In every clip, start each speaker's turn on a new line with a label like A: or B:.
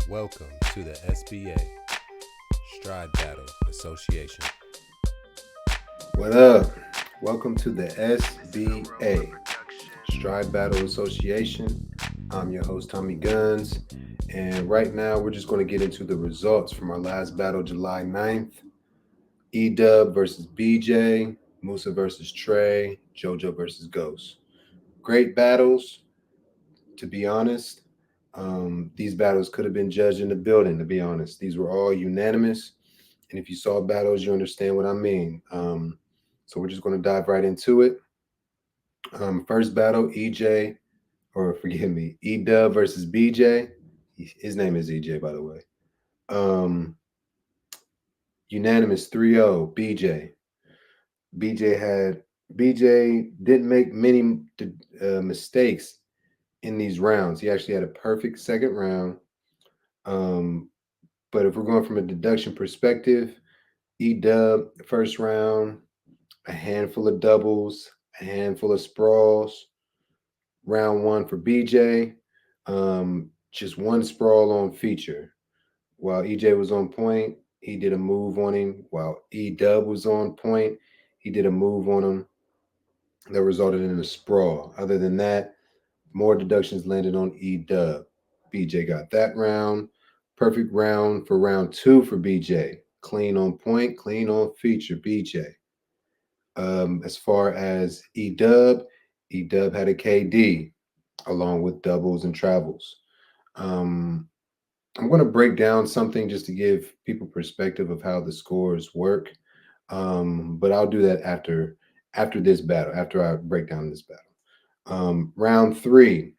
A: Welcome to the SBA Stride Battle Association.
B: What up? Welcome to the SBA Stride Battle Association. I'm your host, Tommy Guns. And right now, we're just going to get into the results from our last battle, July 9th. E-Dub versus BJ, Musa versus Trey, JoJo versus Ghost. Great battles, to be honest. These battles could have been judged in the building, to be honest. These were all unanimous. And if you saw battles, you understand what I mean. So we're just going to dive right into it. First battle, EJ, or forgive me, E-Dub versus BJ. His name is EJ, by the way. Um, Unanimous 3-0, BJ. BJ didn't make many mistakes in these rounds. He actually had a perfect second round. Um, but if we're going from a deduction perspective, E-Dub, first round, a handful of doubles, a handful of sprawls. Round one for BJ, just one sprawl on feature. While EJ was on point, he did a move on him. While E-Dub was on point, he did a move on him that resulted in a sprawl. Other than that, more deductions landed on E-Dub. BJ got that round. Perfect round for round two for BJ. Clean on point, clean on feature, BJ. As far as E-Dub had a KD along with doubles and travels. Um, I'm going to break down something just to give people perspective of how the scores work. But I'll do that after this battle, after I break down this battle. Round three,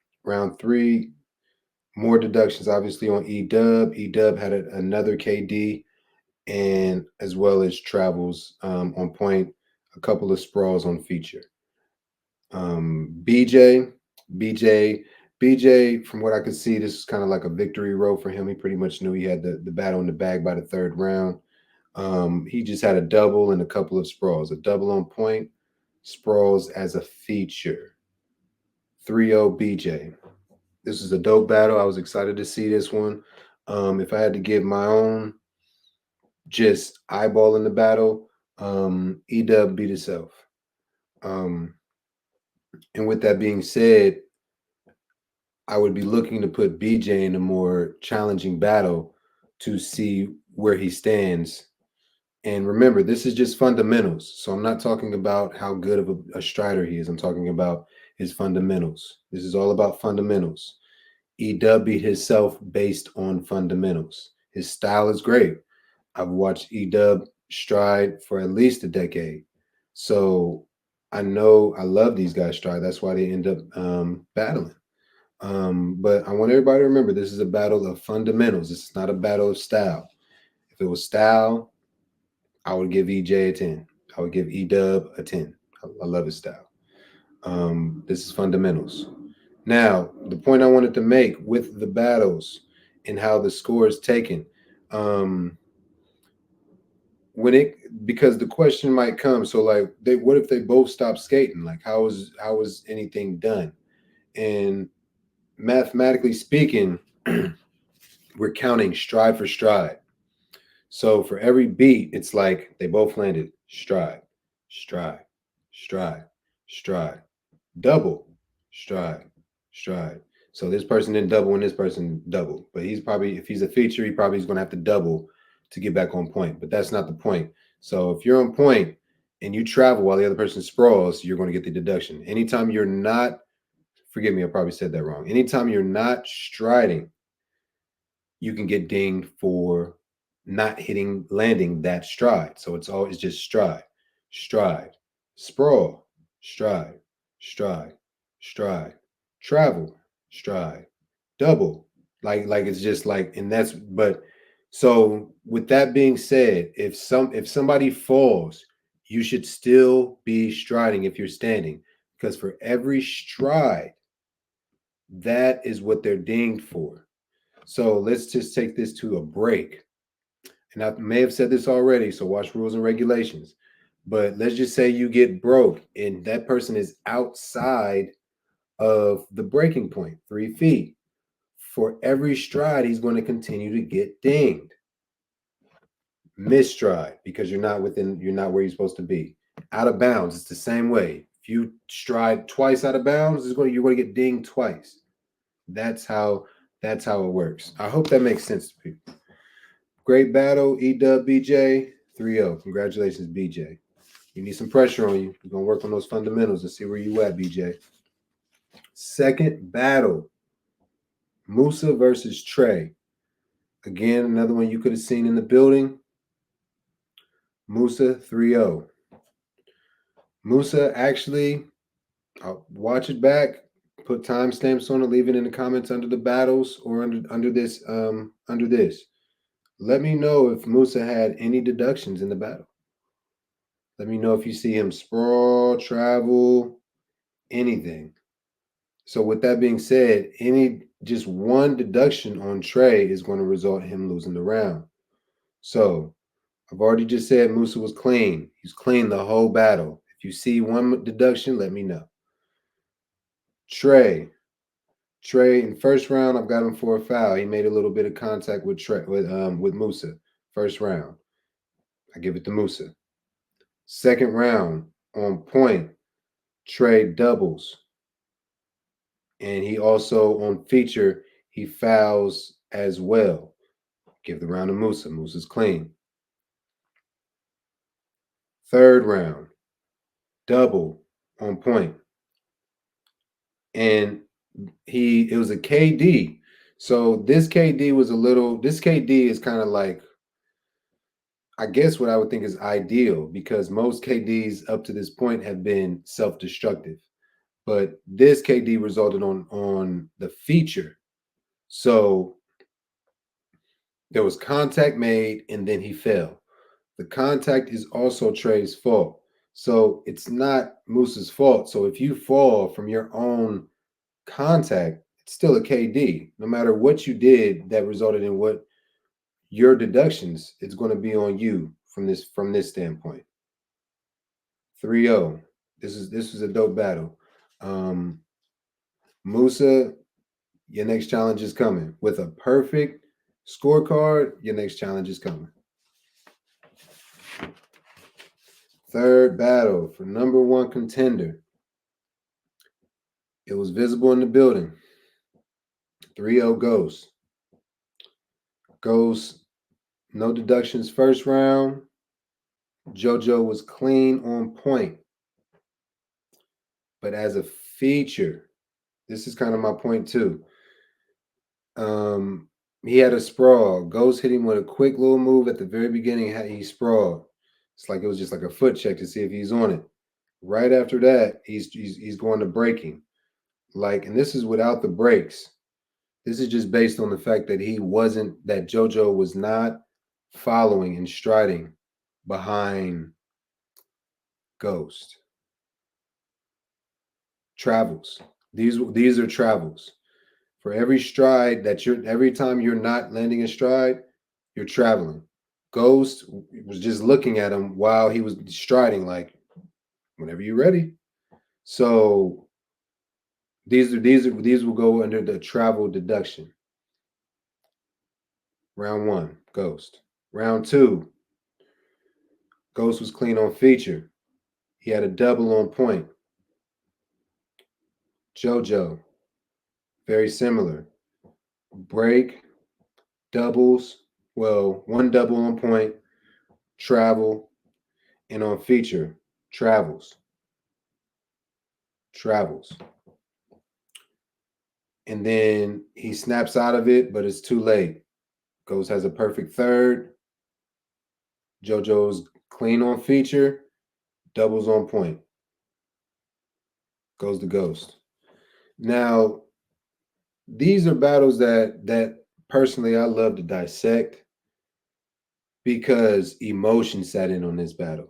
B: more deductions obviously on E-Dub. E-Dub had another KD and as well as travels on point, a couple of sprawls on feature. BJ, BJ, BJ, from what I could see, this is kind of like a victory row for him. He pretty much knew he had the battle in the bag by the third round. He just had a double and a couple of sprawls, a double on point, sprawls as a feature. 3-0 BJ. This is a dope battle. I was excited to see this one. If I had to give my own just eyeball in the battle, E-Dub beat itself. Um, and with that being said, I would be looking to put BJ in a more challenging battle to see where he stands. And remember, this is just fundamentals. So I'm not talking about how good of a strider he is. I'm talking about his fundamentals. This is all about fundamentals. E-Dub beat himself based on fundamentals. His style is great. I've watched E-Dub stride for at least a decade. So I know I love these guys stride. That's why they end up battling. But I want everybody to remember this is a battle of fundamentals. This is not a battle of style. If it was style, I would give EJ a 10. I would give E-Dub a 10. I love his style. This is fundamentals. Now, the point I wanted to make with the battles and how the score is taken, um, when it because the question might come. So, like, what if they both stop skating? Like, how is anything done? And mathematically speaking, we're counting stride for stride. So for every beat, it's like they both landed stride, stride, stride, stride, double, stride, stride. So this person didn't double and this person double. But he's probably, if he's a feature, he probably is going to have to double to get back on point. But that's not the point. So if you're on point and you travel while the other person sprawls, you're going to get the deduction. Anytime you're not, forgive me, I probably said that wrong. Anytime you're not striding, you can get dinged for not landing that stride. So it's always just stride, stride, sprawl, stride, stride, stride, travel, stride, double. Like it's just like, and that's but so with that being said, if somebody falls, you should still be striding if you're standing, because for every stride, that is what they're dinged for. So let's just take this to a break. And I may have said this already, so watch rules and regulations. But let's just say you get broke and that person is outside of the breaking point, 3 feet. For every stride, he's going to continue to get dinged. Misstride because you're not where you're supposed to be. Out of bounds, it's the same way. If you stride twice out of bounds, you're going to get dinged twice. That's how it works. I hope that makes sense to people. Great battle, E-Dub BJ 3-0. Congratulations, BJ. You need some pressure on you. We're gonna work on those fundamentals and see where you at, BJ. Second battle, Musa versus Trey. Again, another one you could have seen in the building. Musa 3-0. Musa actually, I'll watch it back, put timestamps on it, leave it in the comments under the battles or under this. Let me know if Musa had any deductions in the battle. Let me know if you see him sprawl, travel, anything. So with that being said, just one deduction on Trey is going to result in him losing the round. So I've already just said Musa was clean. He's clean the whole battle. If you see one deduction, let me know. Trey in first round, I've got him for a foul. He made a little bit of contact with Musa. First round, I give it to Musa. Second round, on point, Trey doubles. And he also, on feature, he fouls as well. Give the round to Musa. Musa's clean. Third round, double, on point. And it was a KD. So this KD is kind of like, I guess what I would think is ideal because most KDs up to this point have been self-destructive. But this KD resulted on the feature. So there was contact made and then he fell. The contact is also Trey's fault. So it's not Musa's fault. So if you fall from your own contact, it's still a KD. No matter what you did that resulted in what your deductions, it's going to be on you from this standpoint. 3-0. This was a dope battle. Musa, your next challenge is coming. With a perfect scorecard, your next challenge is coming. Third battle for number one contender. It was visible in the building. 3-0 Ghost. Ghost, no deductions first round. JoJo was clean on point. But as a feature, this is kind of my point too. He had a sprawl. Ghost hit him with a quick little move at the very beginning. He sprawled. It's like it was just like a foot check to see if he's on it. Right after that, he's going to breaking. And this is without the breaks. This is just based on the fact that JoJo was not following and striding behind Ghost. Travels. These are travels. For every stride every time you're not landing a stride, you're traveling. Ghost was just looking at him while he was striding, like, whenever you're ready. So these will go under the travel deduction. Round 1, Ghost. Round 2, Ghost was clean on feature. He had a double on point. JoJo, very similar. Break, doubles, one double on point, travel, and on feature, travels. And then he snaps out of it, but it's too late. Ghost has a perfect third. JoJo's clean on feature, doubles on point. Goes to Ghost. Now, these are battles that personally I love to dissect because emotion sat in on this battle.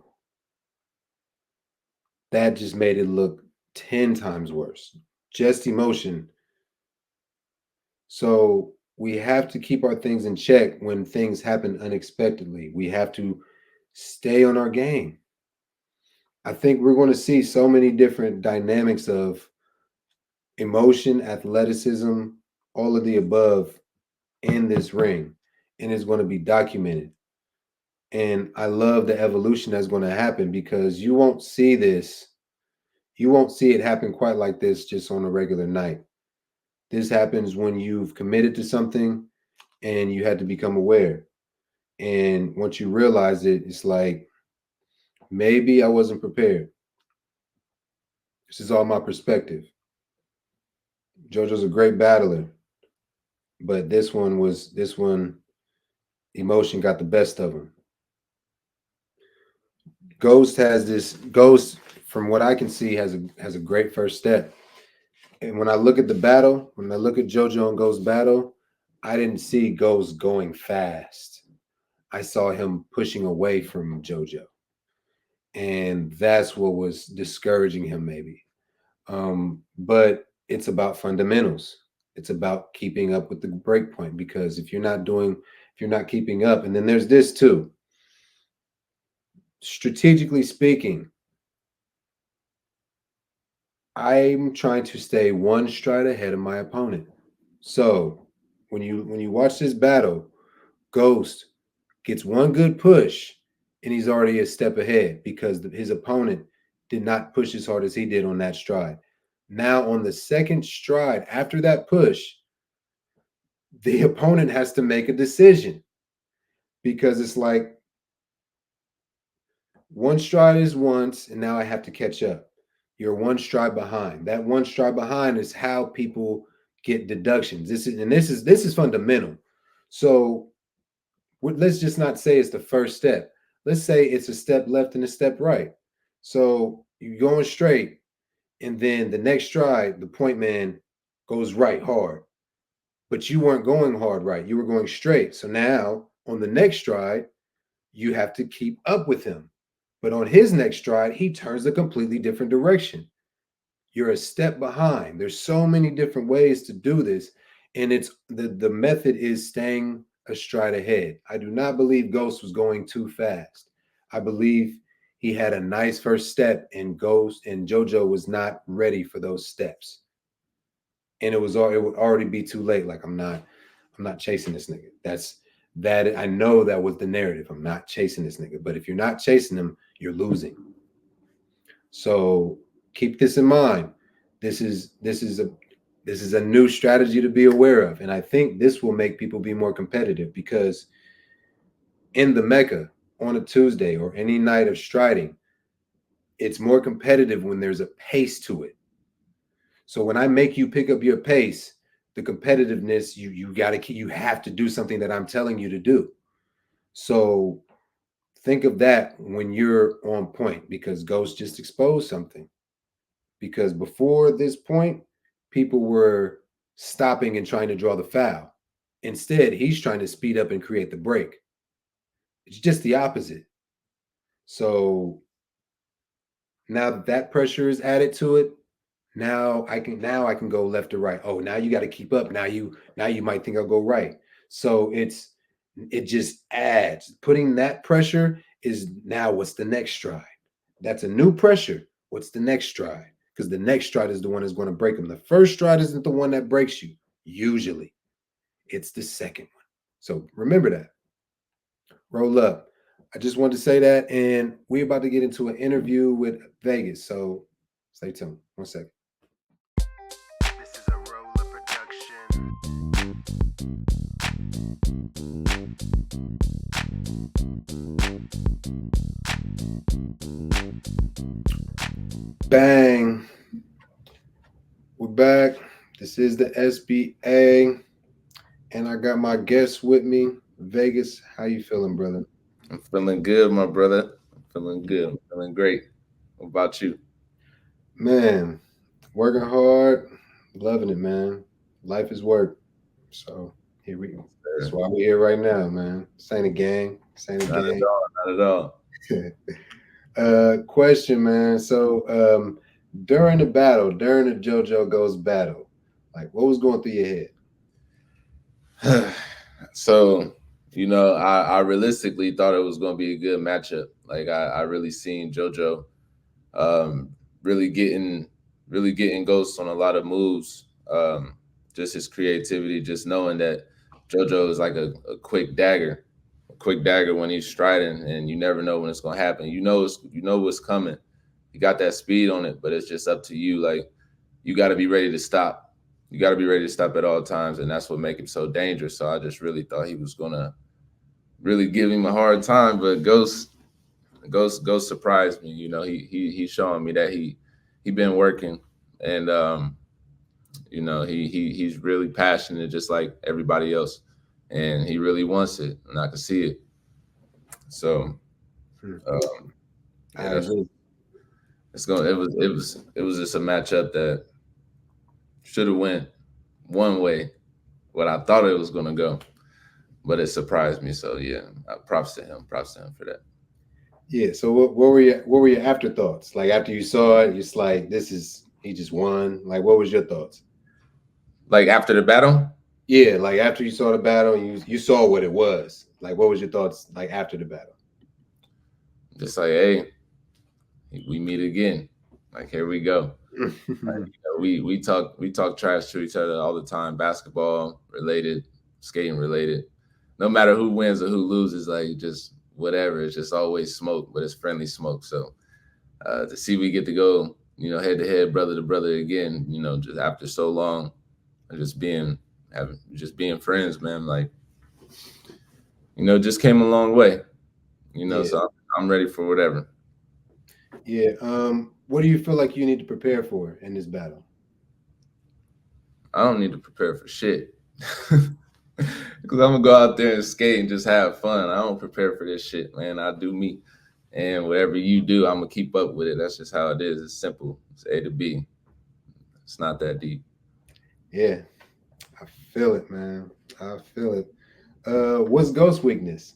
B: That just made it look 10 times worse. Just emotion. So we have to keep our things in check when things happen unexpectedly. We have to stay on our game. I think we're going to see so many different dynamics of emotion, athleticism, all of the above in this ring, and it's going to be documented. And I love the evolution that's going to happen because you won't see this. You won't see it happen quite like this just on a regular night. This happens when you've committed to something and you had to become aware. And once you realize it, it's like, maybe I wasn't prepared. This is all my perspective. JoJo's a great battler, but this one emotion got the best of him. Ghost, from what I can see, has a great first step. And when I look at the battle, when I look at JoJo and Ghost battle, I didn't see Ghost going fast. I saw him pushing away from JoJo. And that's what was discouraging him, maybe. But it's about fundamentals. It's about keeping up with the break point, because if you're not keeping up, and then there's this too. Strategically speaking, I'm trying to stay one stride ahead of my opponent. So when you watch this battle, Ghost gets one good push and he's already a step ahead because his opponent did not push as hard as he did on that stride. Now on the second stride after that push, the opponent has to make a decision, because it's like, one stride is once, and now I have to catch up. You're one stride behind. That one stride behind is how people get deductions. This is fundamental. So let's just not say it's the first step. Let's say it's a step left and a step right. So you're going straight, and then the next stride, the point man goes right hard, but you weren't going hard right. You were going straight. So now on the next stride, you have to keep up with him. But on his next stride, he turns a completely different direction. You're a step behind. There's so many different ways to do this, and it's the method is staying a stride ahead. I do not believe Ghost was going too fast. I believe he had a nice first step, and Ghost and JoJo was not ready for those steps, and it would already be too late. Like, I'm not chasing this nigga. That I know that was the narrative. I'm not chasing this nigga. But if you're not chasing him, you're losing. So keep this in mind. This is a new strategy to be aware of, and I think this will make people be more competitive, because in the Mecca on a Tuesday or any night of striding, it's more competitive when there's a pace to it. So when I make you pick up your pace, the competitiveness, you have to do something that I'm telling you to do. So think of that when you're on point, because Ghost just exposed something. Because before this point, people were stopping and trying to draw the foul. Instead, he's trying to speed up and create the break. It's just the opposite. So now that pressure is added to it, now I can go left or right. Oh, now you got to keep up. Now you might think I'll go right. So it just adds. Putting that pressure is now, what's the next stride? That's a new pressure. What's the next stride? Because the next stride is the one that's going to break them. The first stride isn't the one that breaks you. Usually, it's the second one. So remember that. Roll up. I just wanted to say that, and we're about to get into an interview with Vegas. So stay tuned. 1 second. This is a roll up production. Bang. We're back. This is the SBA, and I got my guest with me. Vegas, how you feeling, brother?
C: I'm feeling good, my brother. I'm feeling good. I'm feeling great. What about you?
B: Man, working hard, loving it, man. Life is work. So here we go. That's why we're here right now, man. This ain't a gang. This ain't a
C: Not at
B: gang.
C: all. Not at all.
B: Question, man. So during the battle, during the JoJo Goes battle, like, what was going through your head?
C: So, I realistically thought it was going to be a good matchup. Like I really seen JoJo um, really getting Ghost on a lot of moves. just his creativity, just knowing that JoJo is like a quick dagger when he's striding, and you never know when it's gonna happen. You know what's coming. You got that speed on it, but it's just up to you. Like, you got to be ready to stop. You got to be ready to stop at all times, and that's what makes him so dangerous. So I just really thought he was gonna really give him a hard time, but Ghost surprised me. You know, he's showing me that he been working, and you know, he's really passionate, just like everybody else, and he really wants it, and I can see it. So,
B: I agree.
C: It was just a matchup that should have went one way, what I thought it was gonna go, but it surprised me. So yeah, props to him for that.
B: Yeah. So what were your afterthoughts? Like after you saw it, it's like he just won. Like what was your thoughts?
C: Like after the battle?
B: Yeah, like after you saw the battle, you saw what it was. Like what was your thoughts like after the battle?
C: Just like, hey, we meet again. Like, here we go. Like, you know, we talk trash to each other all the time, basketball related, skating related. No matter who wins or who loses, like just whatever. It's just always smoke, but it's friendly smoke. So to see we get to go, you know, head to head, brother to brother again, you know, just after so long, just being friends, man. Like, you know, just came a long way. You know, so I'm ready for whatever.
B: Yeah. What do you feel like you need to prepare for in this battle?
C: I don't need to prepare for shit. Because I'm gonna go out there and skate and just have fun. I don't prepare for this shit, man. I do me. And whatever you do, I'm gonna keep up with it. That's just how it is. It's simple. It's A to B. It's not that deep.
B: Yeah. I feel it, man. I feel it. What's Ghost weakness?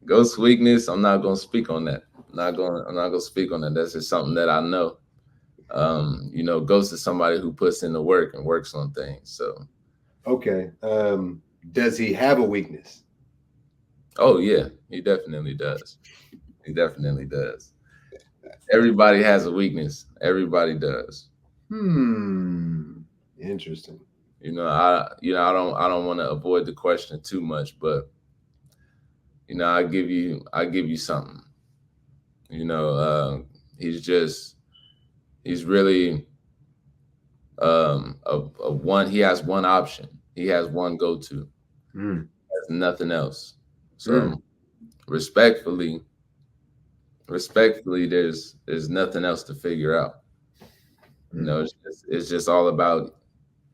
C: Ghost weakness, I'm not gonna speak on that. I'm not gonna speak on that. That's just something that I know. You know, Ghost is somebody who puts in the work and works on things. So
B: okay. Does he have a weakness?
C: oh yeah, he definitely does. He definitely does. Everybody has a weakness. Everybody does.
B: Interesting.
C: You know, I don't want to avoid the question too much, but you know, I give you something. You know, he's really a one. He has one option. He has one go-to. Has nothing else. So respectfully, there's nothing else to figure out. You know, it's just all about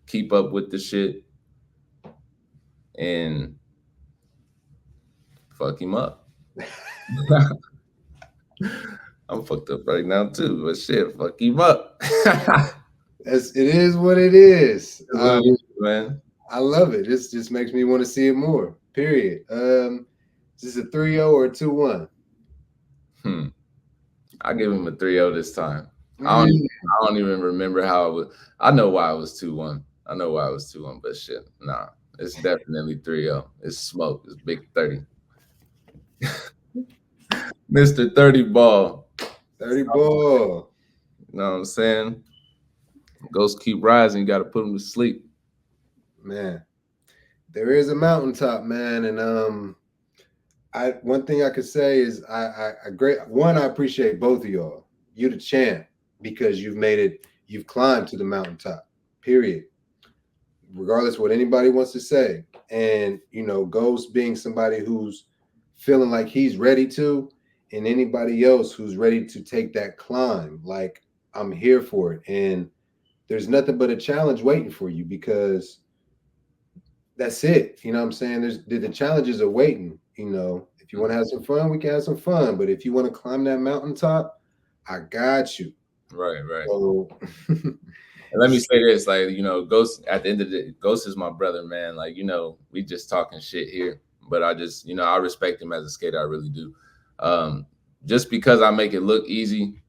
C: keep up with the shit and fuck him up. I'm fucked up right now too, but shit, fuck him up.
B: It is what it is.
C: Man.
B: I love it. This just makes me want to see it more. Period. Is this a 3-0 or a 2-1?
C: I give him a 3-0 this time. I don't even remember how it was. I know why it was 2-1. I know why it was 2-1, but shit, nah. It's definitely 3-0. It's smoke. It's big 30. Mr. 30 ball.
B: 30 ball.
C: You know what I'm saying? Ghosts keep rising. You got to put them to sleep.
B: Man, there is a mountaintop, man. And one thing I could say is I appreciate both of y'all. You the champ because you've climbed to the mountaintop, period. Regardless of what anybody wants to say. And, you know, Ghost being somebody who's feeling like he's ready to, and anybody else who's ready to take that climb, like I'm here for it. And there's nothing but a challenge waiting for you because that's it. You know what I'm saying? The challenges are waiting. You know, if you want to have some fun, we can have some fun. But if you want to climb that mountaintop, I got you.
C: Right.
B: So,
C: and let me say this, like, you know, Ghost, at the end of the day, Ghost is my brother, man. Like, you know, we just talking shit here. But I just, you know, I respect him as a skater. I really do. Just because I make it look easy,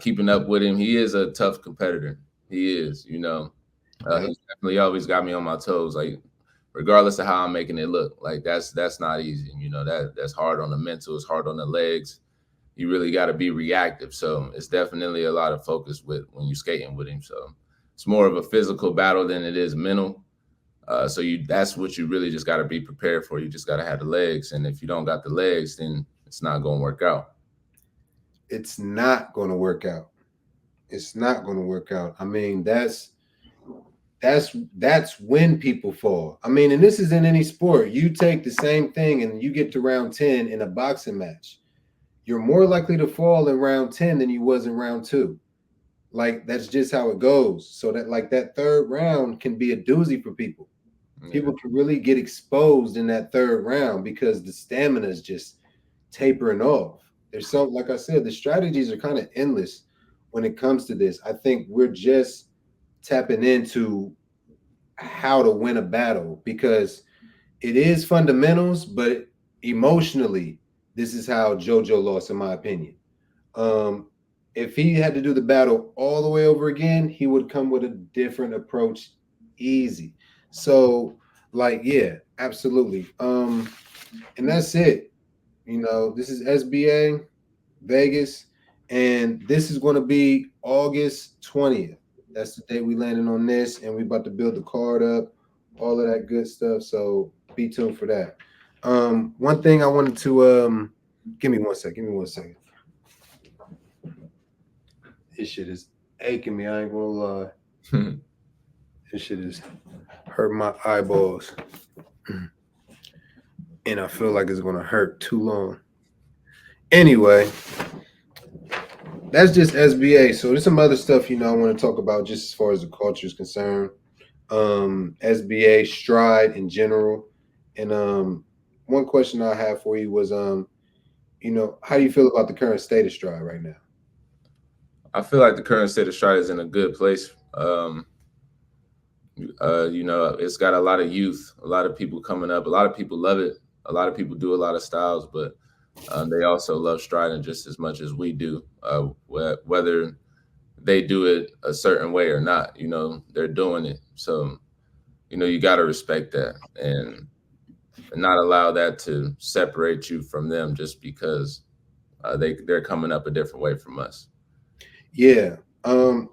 C: keeping up with him, he is a tough competitor. He is, you know. He's definitely always got me on my toes, like regardless of how I'm making it look. Like that's not easy. You know, that's hard on the mental, it's hard on the legs. You really got to be reactive. So it's definitely a lot of focus with when you're skating with him. So it's more of a physical battle than it is mental. So that's what you really just got to be prepared for. You just got to have the legs, and if you don't got the legs, then it's not going to work out.
B: It's not going to work out. It's not going to work out. I mean, that's when people fall. I mean, and this is in any sport. You take the same thing and you get to round 10 in a boxing match. You're more likely to fall in round 10 than you was in round 2. Like, that's just how it goes. So that, like, that third round can be a doozy for people. Yeah. People can really get exposed in that third round because the stamina is just tapering off. There's so, like I said, the strategies are kind of endless when it comes to this. I think we're just tapping into how to win a battle because it is fundamentals, but emotionally, this is how JoJo lost, in my opinion. If he had to do the battle all the way over again, he would come with a different approach, easy. So, like, yeah, absolutely. And that's it. You know, this is SBA Vegas, and this is going to be August 20th. That's the day we landing on this, and we about to build the card up, all of that good stuff. So be tuned for that. One thing I wanted to give me one second. This shit is aching me. I ain't gonna lie. This shit is hurt my eyeballs, and I feel like it's gonna hurt too long. Anyway, that's just SBA. So there's some other stuff, you know, I want to talk about just as far as the culture is concerned. SBA Stride in general. And one question I have for you was, you know, how do you feel about the current state of Stride right now?
C: I feel like the current state of Stride is in a good place. You know, it's got a lot of youth, a lot of people coming up. A lot of people love it. A lot of people do a lot of styles, but they also love striding just as much as we do, whether they do it a certain way or not. You know, they're doing it. So, you know, you got to respect that and not allow that to separate you from them just because they're coming up a different way from us.
B: Yeah.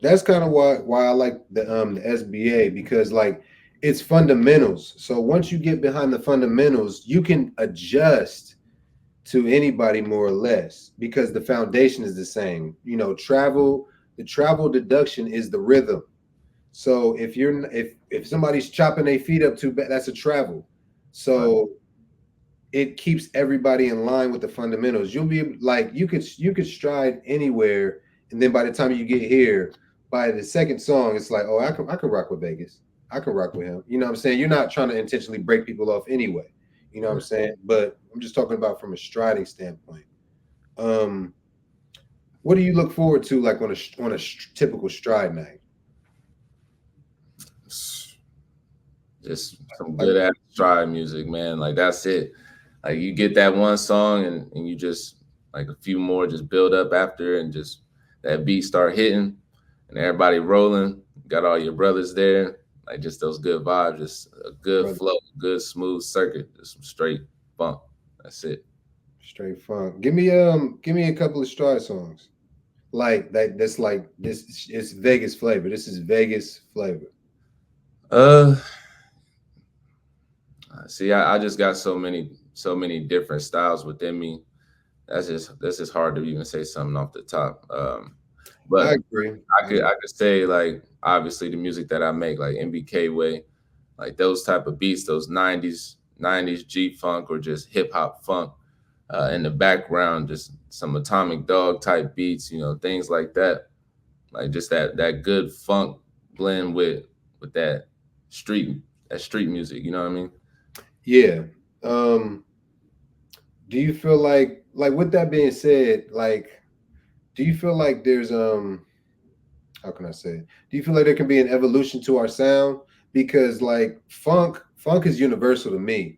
B: That's kind of why I like the SBA, because like it's fundamentals. So once you get behind the fundamentals, you can adjust to anybody more or less because the foundation is the same. You know, the travel deduction is the rhythm. So if somebody's chopping their feet up too bad, that's a travel. So it keeps everybody in line with the fundamentals. You'll be like, you could stride anywhere, and then by the time you get here, by the second song, it's like, oh, I can rock with Vegas. I can rock with him. You know what I'm saying? You're not trying to intentionally break people off anyway. You know what I'm saying? But I'm just talking about from a striding standpoint. What do you look forward to, like on a typical stride night?
C: Just some good ass stride music, man. Like that's it. Like you get that one song and you just like a few more just build up after, and just that beat start hitting and everybody rolling. Got all your brothers there. Like just those good vibes, just a good flow, good smooth circuit, just some straight funk. That's it.
B: Straight funk. Give me a couple of stride songs. Like that's like this. It's Vegas flavor. This is Vegas flavor.
C: See, I just got so many different styles within me. That's just hard to even say something off the top. But
B: I agree.
C: I could say like obviously the music that I make, like MBK way, like those type of beats, those 90s G funk or just hip hop funk. In the background, just some Atomic Dog type beats, you know, things like that. Like just that good funk blend with that street music, you know what I mean?
B: Yeah. Do you feel like with that being said, like, do you feel like there's how can I say it? Do you feel like there can be an evolution to our sound? Because like funk is universal to me.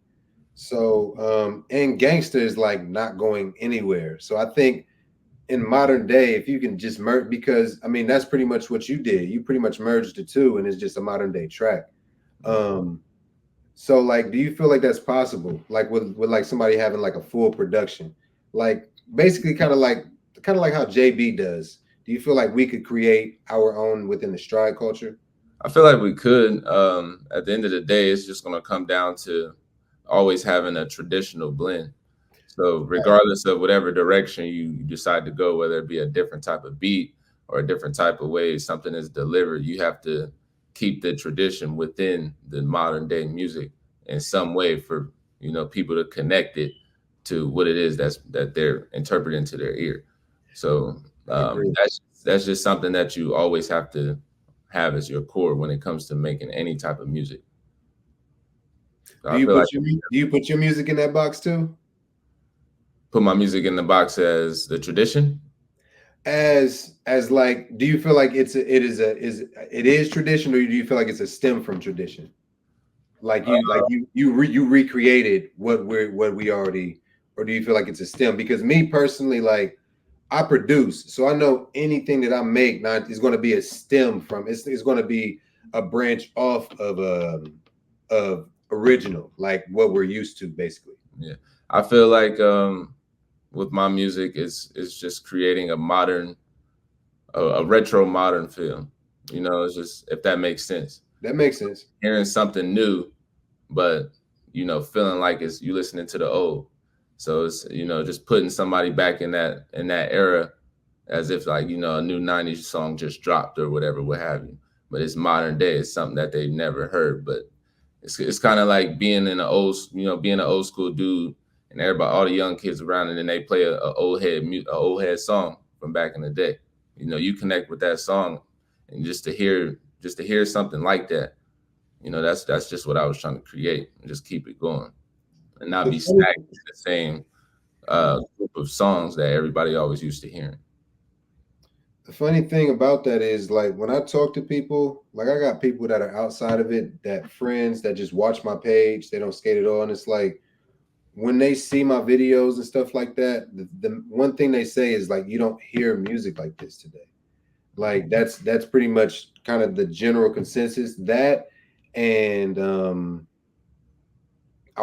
B: So and gangster is like not going anywhere. So I think in modern day, if you can just merge, because I mean that's pretty much what you did. You pretty much merged the two, and it's just a modern day track. So like, do you feel like that's possible? Like with like somebody having like a full production, like basically kind of like how JB does. Do you feel like we could create our own within the stride culture?
C: I feel like we could. At the end of the day, it's just going to come down to always having a traditional blend. So regardless of whatever direction you decide to go, whether it be a different type of beat or a different type of way something is delivered, you have to keep the tradition within the modern day music in some way for people to connect it to what it is that they're interpreting to their ear. So
B: I agree.
C: that's just something that you always have to have as your core when it comes to making any type of music. So
B: Do
C: I
B: you
C: feel like
B: put your music in that box too?
C: put my music in the box as the tradition.
B: As like, do you feel like it is tradition, or do you feel like it's a stem from tradition? Like you recreated what we already, or do you feel like it's a stem? Because me personally, like, I produce, so I know anything that I make now is going to be a stem from. It's going to be a branch off of original, like what we're used to, basically.
C: Yeah, I feel like with my music, it's just creating a retro modern feel. It's just, if that makes sense.
B: That makes sense.
C: Hearing something new, but feeling like it's you listening to the old. So it's just putting somebody back in that era, as if like a new '90s song just dropped or whatever, what have you. But it's modern day. It's something that they've never heard. But it's kind of like being in being an old school dude, and everybody, all the young kids around, and then they play a old head song from back in the day. You connect with that song, and just to hear something like that, that's just what I was trying to create, and just keep it going, and not
B: The
C: be
B: funny,
C: stagnant in the same group of songs that everybody always used to hearing.
B: the funny thing about that is, like, when I talk to people, like, I got people that are outside of it, that friends that just watch my page, they don't skate at all, and it's like, when they see my videos and stuff like that, the one thing they say is like, you don't hear music like this today. Like, that's pretty much kind of the general consensus. That, and I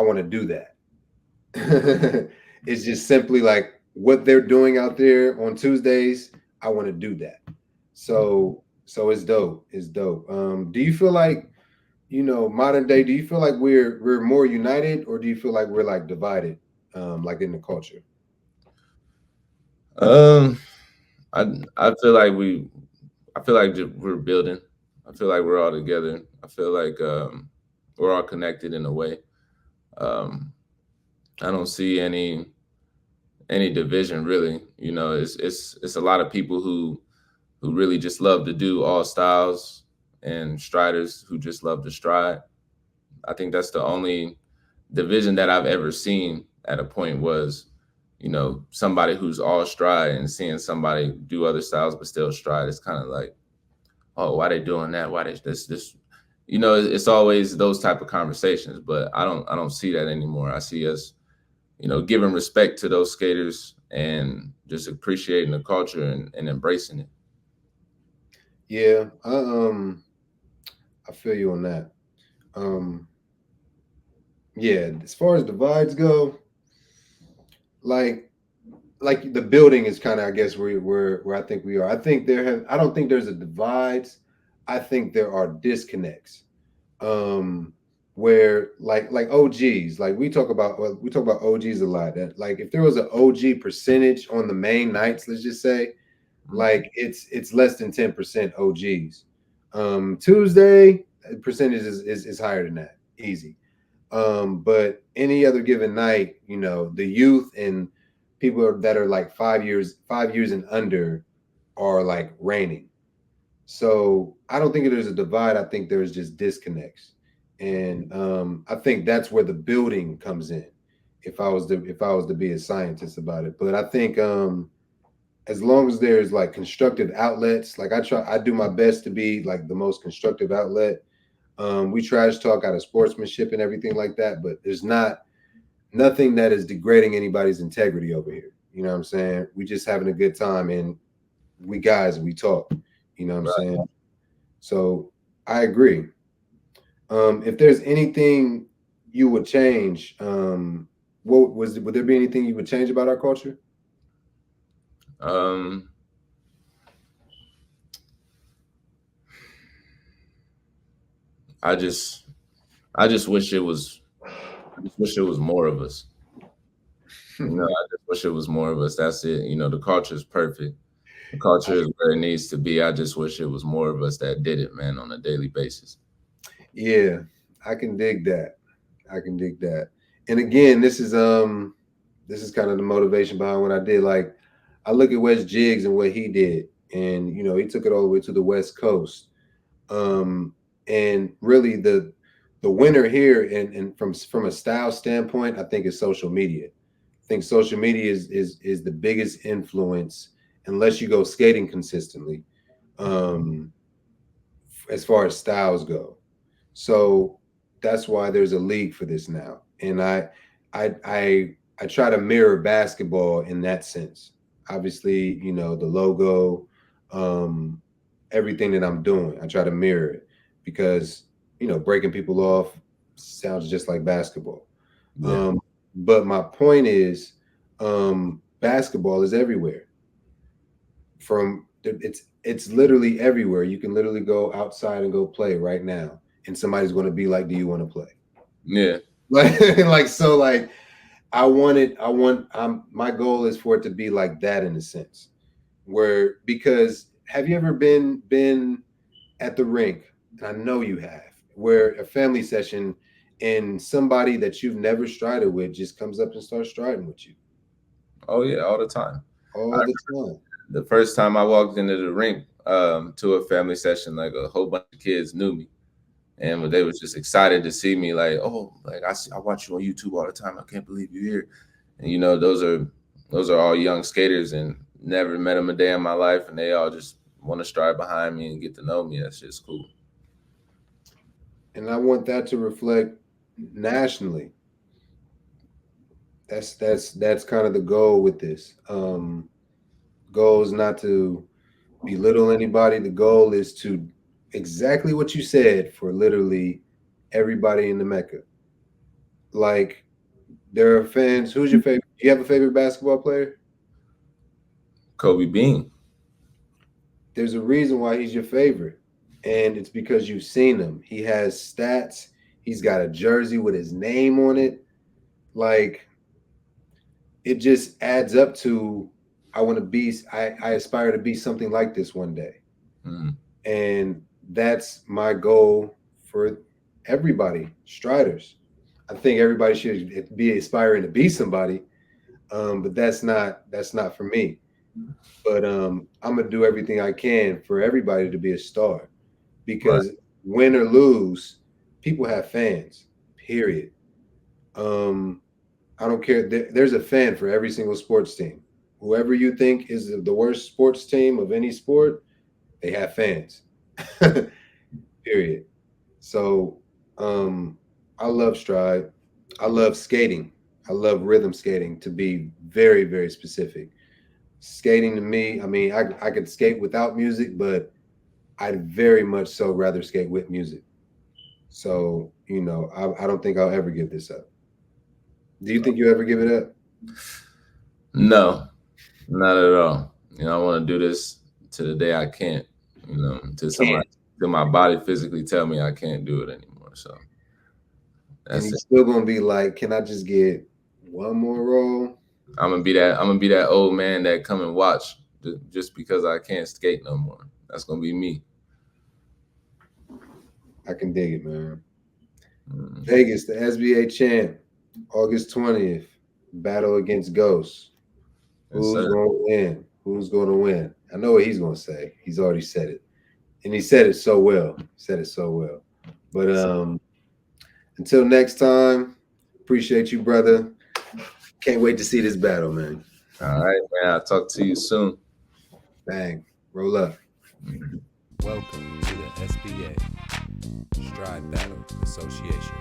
B: want to do that. It's just simply like what they're doing out there on Tuesdays. I want to do that. So it's dope. It's dope. Do you feel like, modern day, do you feel like we're more united, or do you feel like we're like divided, like in the culture?
C: Um, I I feel like we're building. I feel like we're all together. I feel like we're all connected in a way. Um, I don't see any division really. It's a lot of people who really just love to do all styles, and striders who just love to stride. I think that's the only division that I've ever seen at a point was, somebody who's all stride and seeing somebody do other styles but still stride. It's kind of like, oh, why they doing that? Why they this? It's always those type of conversations, but I don't see that anymore. I see us, giving respect to those skaters and just appreciating the culture and embracing it.
B: Yeah, I feel you on that. Um, yeah, as far as divides go, like like the building is kind of, I guess, where I think we are. I don't think there's a divides. I think there are disconnects. Um, where like OGs, like we talk about OGs a lot. That, like, if there was an OG percentage on the main nights, let's just say, like, it's less than 10% OGs. Tuesday percentage is higher than that, easy. But any other given night, the youth and people that are like 5 years and under are like reigning. So I don't think there's a divide. I think there's just disconnects, and I think that's where the building comes in. If I was to be a scientist about it, but I think as long as there's like constructive outlets, like I do my best to be like the most constructive outlet. We trash talk out of sportsmanship and everything like that, but there's nothing that is degrading anybody's integrity over here. You know what I'm saying? We just having a good time, and we guys, we talk. You know what I'm
C: Right.
B: saying? So I agree. If there's anything you would change, would there be anything you would change about our culture?
C: Um, I just wish it was. I just wish it was more of us. I just wish it was more of us. That's it. The culture is perfect. The culture is where it needs to be. I just wish it was more of us that did it, man, on a daily basis.
B: Yeah, I can dig that. I can dig that. And again, this is kind of the motivation behind what I did. Like, I look at Wes Jiggs and what he did, and he took it all the way to the West Coast. And really the winner here, and from a style standpoint, I think is social media. I think social media is the biggest influence, unless you go skating consistently, as far as styles go. So that's why there's a league for this now, and I try to mirror basketball in that sense. Obviously, the logo, everything that I'm doing, I try to mirror it because breaking people off sounds just like basketball.
C: Yeah.
B: But my point is, basketball is everywhere. It's literally everywhere. You can literally go outside and go play right now, and somebody's going to be like, "Do you want to play?"
C: Yeah.
B: Like my goal is for it to be like that in a sense, because have you ever been at the rink? And I know you have, where a family session and somebody that you've never strided with just comes up and starts striding with you.
C: Oh yeah, all the time.
B: All the time.
C: The first time I walked into the rink to a family session, like a whole bunch of kids knew me, and they was just excited to see me. Like, oh, like I watch you on YouTube all the time. I can't believe you're here. And those are all young skaters, and never met them a day in my life, and they all just want to stride behind me and get to know me. That's just cool.
B: And I want that to reflect nationally. That's kind of the goal with this. Goal is not to belittle anybody. The goal is to exactly what you said, for literally everybody in the Mecca. Like, there are fans. Who's your favorite? Do you have a favorite basketball player?
C: Kobe Bean.
B: There's a reason why he's your favorite, and it's because you've seen him. He has stats. He's got a jersey with his name on it. Like, it just adds up to, I aspire to be something like this one day. And that's my goal for everybody, striders. I think everybody should be aspiring to be somebody, but that's not for me. But I'm gonna do everything I can for everybody to be a star, because win or lose, people have fans. Period. I don't care. There's a fan for every single sports team. Whoever you think is the worst sports team of any sport, they have fans. Period. So I love stride. I love skating. I love rhythm skating, to be very, very specific. Skating to me, I mean, I could skate without music, but I'd very much so rather skate with music. So, I don't think I'll ever give this up. Do you think you ever give it up?
C: No, not at all. I want to do this to the day I can't, till my body physically tell me I can't do it anymore. So
B: and he's still gonna be like, can I just get one more roll?
C: I'm gonna be that old man that come and watch just because I can't skate no more. That's gonna be me.
B: I can dig it, man. Vegas, the SBA champ, August 20th, battle against Ghost. Who's going to win? Who's going to win? I know what he's going to say. He's already said it. And he said it so well. But until next time, appreciate you, brother. Can't wait to see this battle, man.
C: All right, man. I'll talk to you soon.
B: Bang. Roll up.
A: Welcome to the SBA Stride Battle Association.